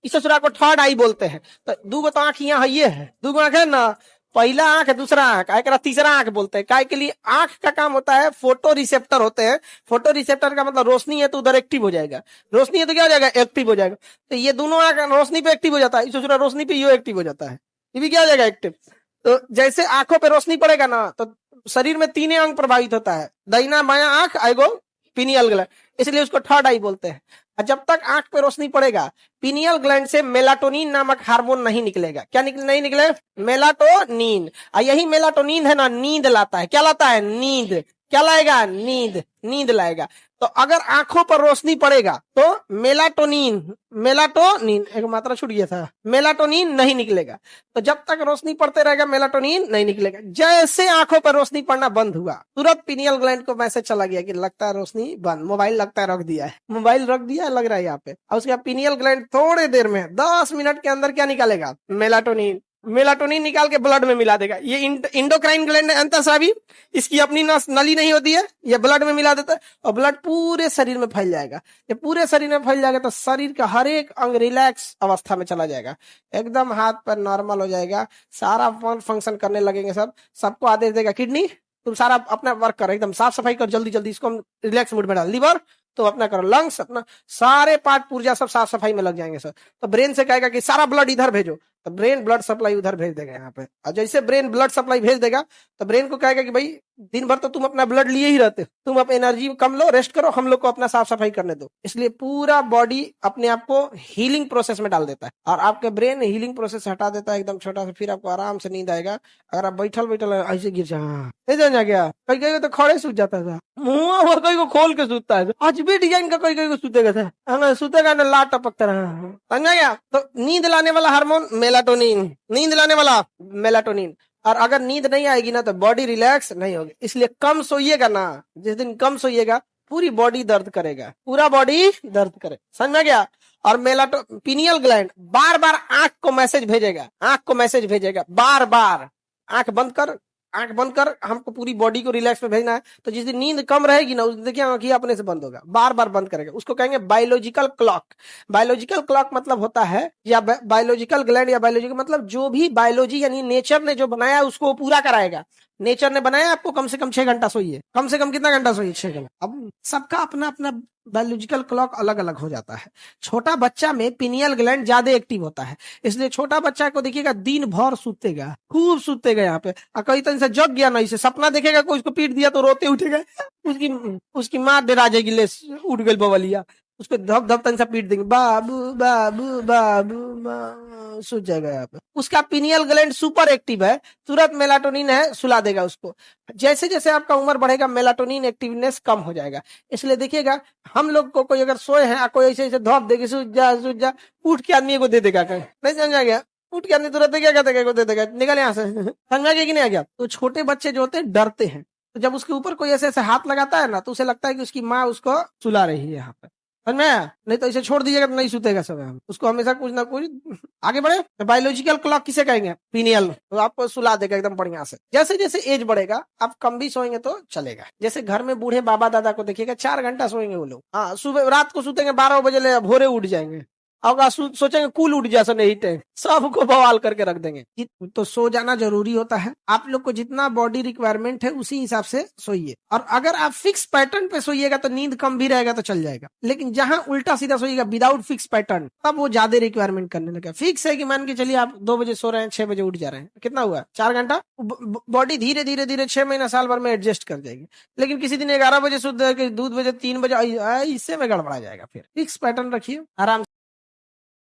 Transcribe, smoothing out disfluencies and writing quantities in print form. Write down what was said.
इस ससुरा को थर्ड आई बोलते हैं। तो दूगो तो आंख यहाँ ये है, दूगो आंख है ना, पहला आंख है दूसरा आंख, एक तीसरा आंख बोलते हैं। काय के लिए? आंख का काम होता है, फोटो रिसेप्टर होते हैं। फोटो रिसेप्टर का मतलब रोशनी है तो उधर एक्टिव हो जाएगा, रोशनी है तो क्या हो जाएगा, एक्टिव हो जाएगा। तो ये दोनों आंख रोशनी पे एक्टिव हो जाता है, इस ससुरा रोशनी पे ये एक्टिव हो जाता है, ये भी क्या हो जाएगा, एक्टिव। तो जैसे आंखों पे रोशनी पड़ेगा ना तो शरीर में तीन अंग प्रभावित होता है, दाहिना बायां आंख, आएगो पीनियल ग्लैंड, इसलिए उसको थर्ड आई बोलते हैं। और जब तक आंख पे रोशनी पड़ेगा पीनियल ग्लैंड से मेलाटोनिन नामक हार्मोन नहीं निकलेगा। क्या नहीं निकले? मेलाटोनिन। और यही मेलाटोनिन है ना, नींद लाता है। क्या लाता है? नींद। क्या लाएगा? नींद, नींद लाएगा। तो अगर आंखों पर रोशनी पड़ेगा तो मेलाटोनिन एक मात्रा छूट गया था, मेलाटोनिन नहीं निकलेगा। तो जब तक रोशनी पड़ते रहेगा मेलाटोनिन नहीं निकलेगा। जैसे आंखों पर रोशनी पड़ना बंद हुआ तुरंत पीनियल ग्लैंड को मैसेज चला गया कि लगता है रोशनी बंद, मोबाइल लगता है रख दिया है, मोबाइल रख दिया है लग रहा है यहाँ पे। और उसके बाद पीनियल ग्लैंड थोड़े देर में 10 मिनट के अंदर क्या निकालेगा? मेलाटोनिन। मेलाटोनिन निकाल के ब्लड में मिला देगा। ये इंडोक्राइन ग्लैंड है, अंतःस्रावी, इसकी अपनी नली नहीं होती है, ये ब्लड में मिला देता है और ब्लड पूरे शरीर में फैल जाएगा। ये पूरे शरीर में फैल जाएगा तो शरीर का हर एक अंग रिलैक्स अवस्था में चला जाएगा, एकदम हाथ पैर नॉर्मल हो जाएगा, सारा फंक्शन करने लगेंगे। सबको आदेश देगा, किडनी तुम सारा अपना वर्क करो, एकदम साफ सफाई कर जल्दी जल्दी, इसको हम रिलैक्स मूड में डाल। लिवर तो अपना करो, लंग्स अपना, सारे पार्ट पुर्जा सब साफ सफाई में लग जाएंगे सर। तो ब्रेन से कहेगा कि सारा ब्लड इधर भेजो, तो ब्रेन ब्लड सप्लाई उधर भेज देगा यहाँ पे। और जैसे ब्रेन ब्लड सप्लाई भेज देगा तो ब्रेन को कहेगा कि भाई दिन भर तो तुम अपना ब्लड लिए ही रहते हो, तुम अपनी एनर्जी कम लो, रेस्ट करो, हम लोग को अपना साफ सफाई करने दो। इसलिए पूरा बॉडी अपने आप को हीलिंग प्रोसेस में डाल देता है और आपके ब्रेन हीलिंग प्रोसेस हटा देता है एकदम छोटा सा, फिर आपको आराम से नींद आएगा। अगर आप बैठल बैठल ऐसे गिर जा गया, कई कई तो खड़े सूत जाता था, मुंह कई को खोल के सूतता है, आज भी डिजाइन का कई कई को सूतेगा था, सूतेगा ना लाट टपकता रहा, समझा गया। तो नींद लाने वाला हार्मोन मेलाटोनिन, नींद लाने वाला मेलाटोनिन। और अगर नींद नहीं आएगी ना तो बॉडी रिलैक्स नहीं होगी। इसलिए कम सोइएगा ना, जिस दिन कम सोइएगा पूरी बॉडी दर्द करेगा, पूरा बॉडी दर्द करे, समझ में गया। और पीनियल ग्लैंड बार बार आंख को मैसेज भेजेगा, आंख को मैसेज भेजेगा बार बार, आंख बंद कर, आंख बंद कर, हमको पूरी बॉडी को रिलैक्स में भेजना है। तो जिस दिन नींद कम रहेगी ना उस दिन देखिए आंखें अपने से बंद होगा, बार बार बंद करेगा। उसको कहेंगे बायोलॉजिकल क्लॉक। बायोलॉजिकल क्लॉक मतलब होता है, या बायोलॉजिकल ग्लैंड या बायोलॉजिकल मतलब जो भी बायोलॉजी यानी नेचर ने जो बनाया है उसको पूरा कराएगा। नेचर ने बनाया आपको कम से कम 6 घंटा सोइए, कम से कम कितना घंटा सोइए? 6 घंटा। अब सबका अपना अपना बायोलॉजिकल क्लॉक अलग अलग हो जाता है। छोटा बच्चा में पीनियल ग्लैंड ज्यादा एक्टिव होता है, इसलिए छोटा बच्चा को देखिएगा दिन भर सूतेगा, खूब सूतेगा यहाँ पे। और कई तरह से जग गया ना, इसे सपना देखेगा कोई उसको पीट दिया तो रोते उठेगा, उसकी माँ डरा जाएगी, ले उठ गई बवलिया, उसको धप धप तन से पीट देंगे, बाबू बाबू बाबू, सूझ जाएगा यहाँ पे। उसका पीनियल ग्लैंड सुपर एक्टिव है, तुरंत मेलाटोनिन है सुला देगा उसको। जैसे जैसे आपका उम्र बढ़ेगा मेलाटोनिन एक्टिवनेस कम हो जाएगा। इसलिए देखिएगा हम लोग को कोई अगर सोए हैं, कोई ऐसे ऐसे धप देगी, सूझ जा, उठ के आदमी को दे देगा, नहीं समझा गया, उठ के आदमी तुरंत क्या कहते दे देगा, निकल यहाँ से, समझा गया कि नहीं आ गया। तो छोटे बच्चे जो होते हैं डरते हैं, तो जब उसके ऊपर कोई ऐसे ऐसे हाथ लगाता है ना तो उसे लगता है कि उसकी माँ उसको सुला रही है यहाँ पे, समझ में आया? नहीं तो इसे छोड़ दीजिएगा तो नहीं सूतेगा सब, उसको हमेशा कुछ ना कुछ। आगे बढ़े तो बायोलॉजिकल क्लॉक किसे कहेंगे? पीनियल। तो आपको सुला देगा एकदम बढ़िया से। जैसे जैसे एज बढ़ेगा आप कम भी सोएंगे तो चलेगा। जैसे घर में बूढ़े बाबा दादा को देखिएगा 4 घंटा सोएंगे वो लोग, हाँ सुबह रात को सूतेंगे 12 बजे, ले भोरे उठ जाएंगे, और सोचेंगे कूल उठ जा, नहीं टाइम सबको बवाल करके रख देंगे। तो सो जाना जरूरी होता है। आप लोग को जितना बॉडी रिक्वायरमेंट है उसी हिसाब से सोइए। और अगर आप फिक्स पैटर्न पे सोइएगा तो नींद कम भी रहेगा तो चल जाएगा, लेकिन जहां उल्टा सीधा सोइएगा विदाउट फिक्स पैटर्न तब वो ज्यादा रिक्वायरमेंट करने लगा। फिक्स है कि मान के चलिए आप 2 बजे सो रहे हैं, 6 बजे उठ जा रहे हैं, कितना हुआ? 4 घंटा। बॉडी धीरे धीरे धीरे 6 महीना साल भर में एडजस्ट कर जाएगी। लेकिन किसी दिन 11 बजे सोते, 2 बजे 3 बजे, इससे में गड़बड़ा जाएगा। फिर फिक्स पैटर्न रखिए, आराम